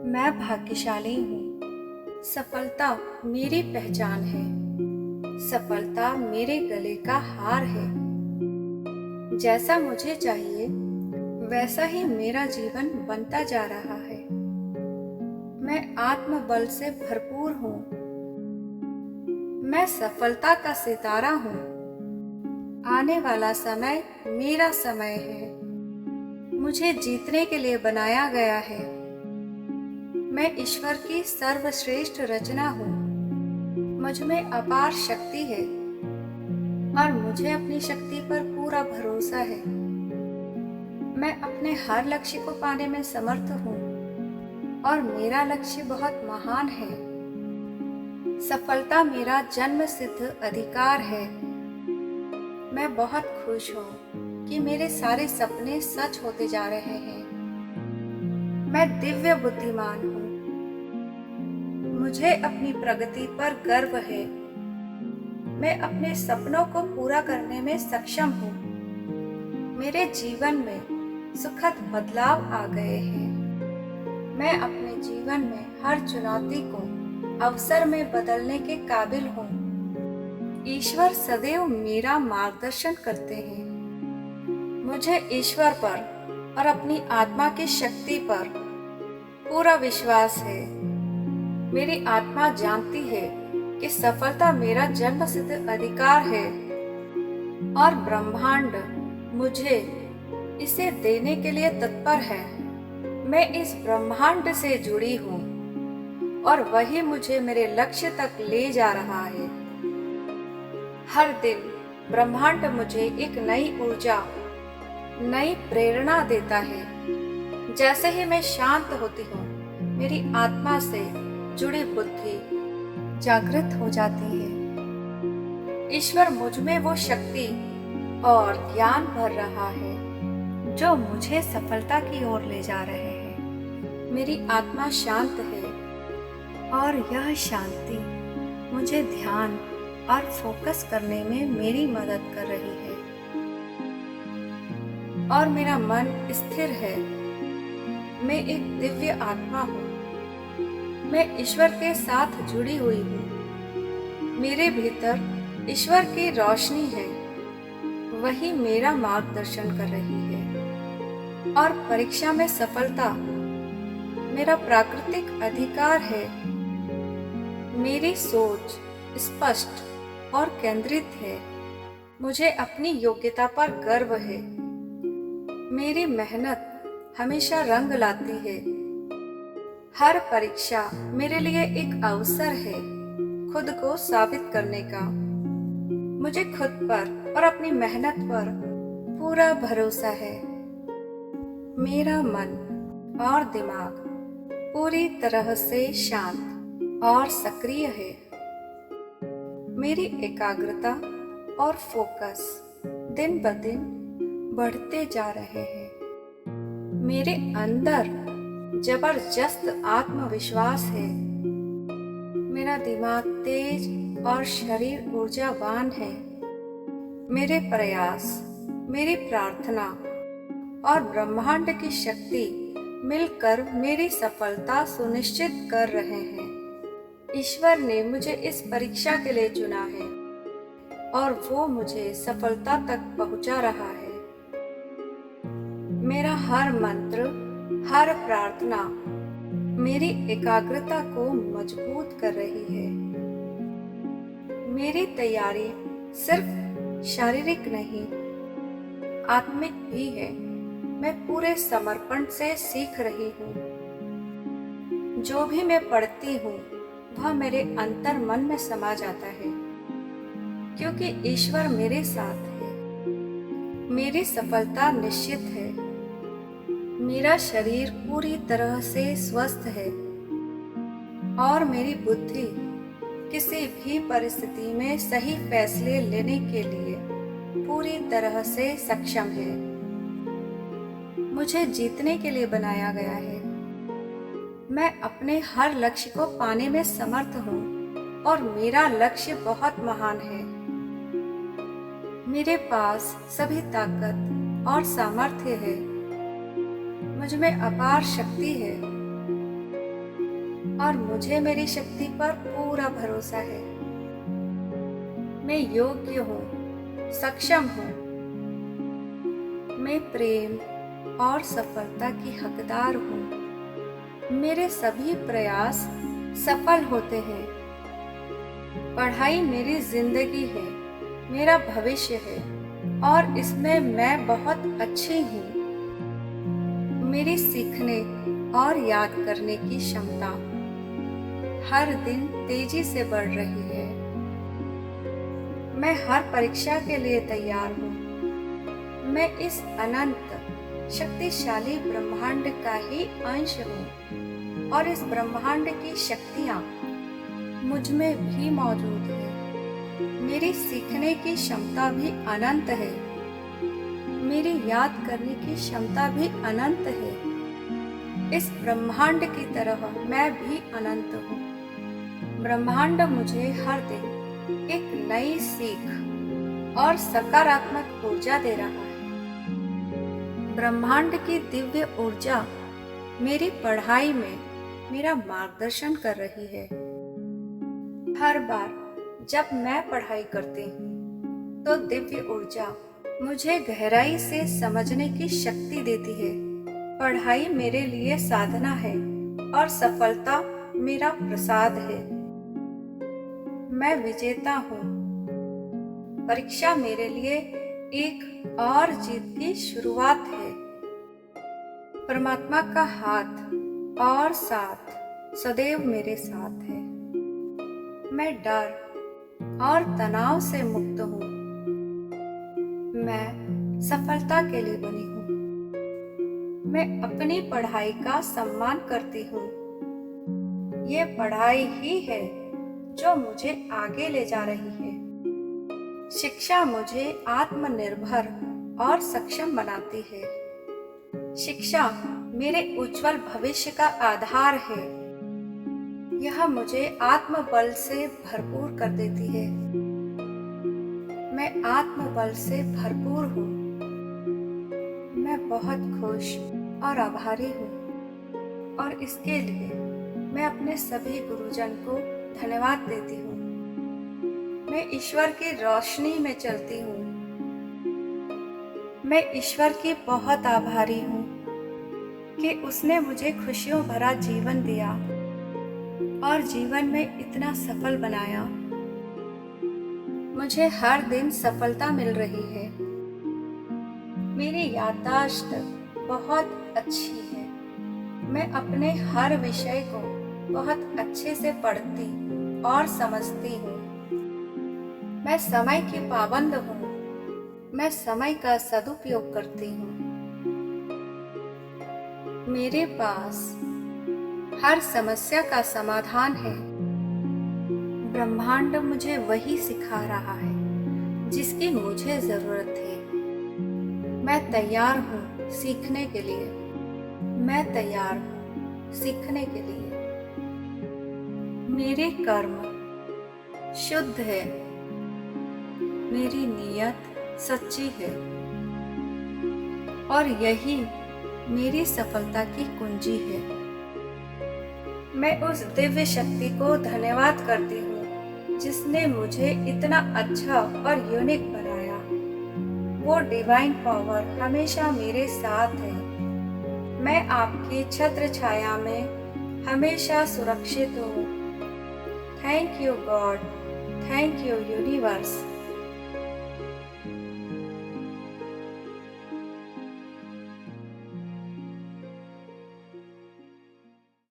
मैं भाग्यशाली हूँ। सफलता मेरी पहचान है। सफलता मेरे गले का हार है। जैसा मुझे चाहिए वैसा ही मेरा जीवन बनता जा रहा है। मैं आत्मबल से भरपूर हूँ। मैं सफलता का सितारा हूँ। आने वाला समय मेरा समय है। मुझे जीतने के लिए बनाया गया है। मैं ईश्वर की सर्वश्रेष्ठ रचना हूँ। मुझ में अपार शक्ति है और मुझे अपनी शक्ति पर पूरा भरोसा है। मैं अपने हर लक्ष्य को पाने में समर्थ हूँ और मेरा लक्ष्य बहुत महान है। सफलता मेरा जन्म सिद्ध अधिकार है। मैं बहुत खुश हूँ कि मेरे सारे सपने सच होते जा रहे हैं। मैं दिव्य बुद्धिमान हूँ। मुझे अपनी प्रगति पर गर्व है। मैं अपने सपनों को पूरा करने में सक्षम हूँ। मेरे जीवन में सुखद बदलाव आ गए हैं। मैं अपने जीवन में हर चुनौती को अवसर में बदलने के काबिल हूँ। ईश्वर सदैव मेरा मार्गदर्शन करते हैं। मुझे ईश्वर पर और अपनी आत्मा की शक्ति पर पूरा विश्वास है। मेरी आत्मा जानती है कि सफलता मेरा जन्मसिद्ध अधिकार है और ब्रह्मांड मुझे इसे देने के लिए तत्पर है। मैं इस ब्रह्मांड से जुड़ी हूँ और वही मुझे मेरे लक्ष्य तक ले जा रहा है। हर दिन ब्रह्मांड मुझे एक नई ऊर्जा, नई प्रेरणा देता है। जैसे ही मैं शांत होती हूँ, मेरी आत्मा से जुड़ी बुद्धि जागृत हो जाती है। ईश्वर मुझ में वो शक्ति और ज्ञान भर रहा है जो मुझे सफलता की ओर ले जा रहे हैं। मेरी आत्मा शांत है और यह शांति मुझे ध्यान और फोकस करने में मेरी मदद कर रही है और मेरा मन स्थिर है। मैं एक दिव्य आत्मा हूँ। मैं ईश्वर के साथ जुड़ी हुई हूँ। मेरे भीतर ईश्वर की रोशनी है। वही मेरा मार्गदर्शन कर रही है और परीक्षा में सफलता मेरा प्राकृतिक अधिकार है। मेरी सोच स्पष्ट और केंद्रित है। मुझे अपनी योग्यता पर गर्व है। मेरी मेहनत हमेशा रंग लाती है। हर परीक्षा मेरे लिए एक अवसर है खुद को साबित करने का। मुझे खुद पर और अपनी मेहनत पर पूरा भरोसा है। मेरा मन और दिमाग पूरी तरह से शांत और सक्रिय है। मेरी एकाग्रता और फोकस दिन ब दिन बढ़ते जा रहे हैं। मेरे अंदर जबरदस्त आत्मविश्वास है। मेरा दिमाग तेज और शरीर ऊर्जावान है। मेरे प्रयास, मेरी प्रार्थना और ब्रह्मांड की शक्ति मिलकर मेरी सफलता सुनिश्चित कर रहे हैं। ईश्वर ने मुझे इस परीक्षा के लिए चुना है और वो मुझे सफलता तक पहुंचा रहा है। मेरा हर मंत्र, हर प्रार्थना मेरी एकाग्रता को मजबूत कर रही है। मेरी तैयारी सिर्फ शारीरिक नहीं, आत्मिक भी है। मैं पूरे समर्पण से सीख रही हूँ। जो भी मैं पढ़ती हूँ वह मेरे अंतर मन में समा जाता है क्योंकि ईश्वर मेरे साथ है। मेरी सफलता निश्चित है। मेरा शरीर पूरी तरह से स्वस्थ है और मेरी बुद्धि किसी भी परिस्थिति में सही फैसले लेने के लिए पूरी तरह से सक्षम है। मुझे जीतने के लिए बनाया गया है। मैं अपने हर लक्ष्य को पाने में समर्थ हूँ और मेरा लक्ष्य बहुत महान है। मेरे पास सभी ताकत और सामर्थ्य है। मुझ में अपार शक्ति है। और मुझे मेरी शक्ति पर पूरा भरोसा है। मैं योग्य हूँ, सक्षम हूँ। मैं प्रेम और सफलता की हकदार हूँ। मेरे सभी प्रयास सफल होते हैं। पढ़ाई मेरी जिंदगी है, मेरा भविष्य है और इसमें मैं बहुत अच्छी हूँ। मेरी सीखने और याद करने की क्षमता हर दिन तेजी से बढ़ रही है। मैं हर परीक्षा के लिए तैयार हूँ। मैं इस अनंत शक्तिशाली ब्रह्मांड का ही अंश हूँ और इस ब्रह्मांड की शक्तियाँ मुझ में भी मौजूद है। मेरी सीखने की क्षमता भी अनंत है। मेरी याद करने की क्षमता भी अनंत है। इस ब्रह्मांड की तरह मैं भी अनंत हूँ। ब्रह्मांड मुझे हर दिन एक नई सीख और सकारात्मक ऊर्जा दे रहा है। ब्रह्मांड की दिव्य ऊर्जा मेरी पढ़ाई में मेरा मार्गदर्शन कर रही है। हर बार जब मैं पढ़ाई करती हूँ तो दिव्य ऊर्जा मुझे गहराई से समझने की शक्ति देती है। पढ़ाई मेरे लिए साधना है और सफलता मेरा प्रसाद है। मैं विजेता हूँ। परीक्षा मेरे लिए एक और जीत की शुरुआत है। परमात्मा का हाथ और साथ सदैव मेरे साथ है। मैं डर और तनाव से मुक्त हूँ। मैं सफलता के लिए बनी हूँ। मैं अपनी पढ़ाई का सम्मान करती हूँ। ये पढ़ाई ही है जो मुझे आगे ले जा रही है। शिक्षा मुझे आत्मनिर्भर और सक्षम बनाती है। शिक्षा मेरे उज्जवल भविष्य का आधार है। यह मुझे आत्मबल से भरपूर कर देती है। मैं आत्मबल से भरपूर हूँ। मैं बहुत खुश और आभारी हूँ और इसके लिए मैं अपने सभी गुरुजन को धन्यवाद देती हूँ। मैं ईश्वर की रोशनी में चलती हूँ। मैं ईश्वर की बहुत आभारी हूँ कि उसने मुझे खुशियों भरा जीवन दिया और जीवन में इतना सफल बनाया। मुझे हर दिन सफलता मिल रही है। मेरी याददाश्त बहुत अच्छी है। मैं अपने हर विषय को बहुत अच्छे से पढ़ती और समझती हूँ। मैं समय की पाबंद हूँ। मैं समय का सदुपयोग करती हूँ। मेरे पास हर समस्या का समाधान है। ब्रह्मांड मुझे वही सिखा रहा है जिसकी मुझे जरूरत है। मैं तैयार हूँ सीखने के लिए। मैं तैयार हूँ सीखने के लिए। मेरे कर्म शुद्ध है। मेरी नीयत सच्ची है और यही मेरी सफलता की कुंजी है। मैं उस दिव्य शक्ति को धन्यवाद करती हूँ जिसने मुझे इतना अच्छा और यूनिक बनाया। वो डिवाइन पावर हमेशा मेरे साथ है। मैं आपकी छत्र छाया में हमेशा सुरक्षित हूँ। Thank you God. Thank you universe.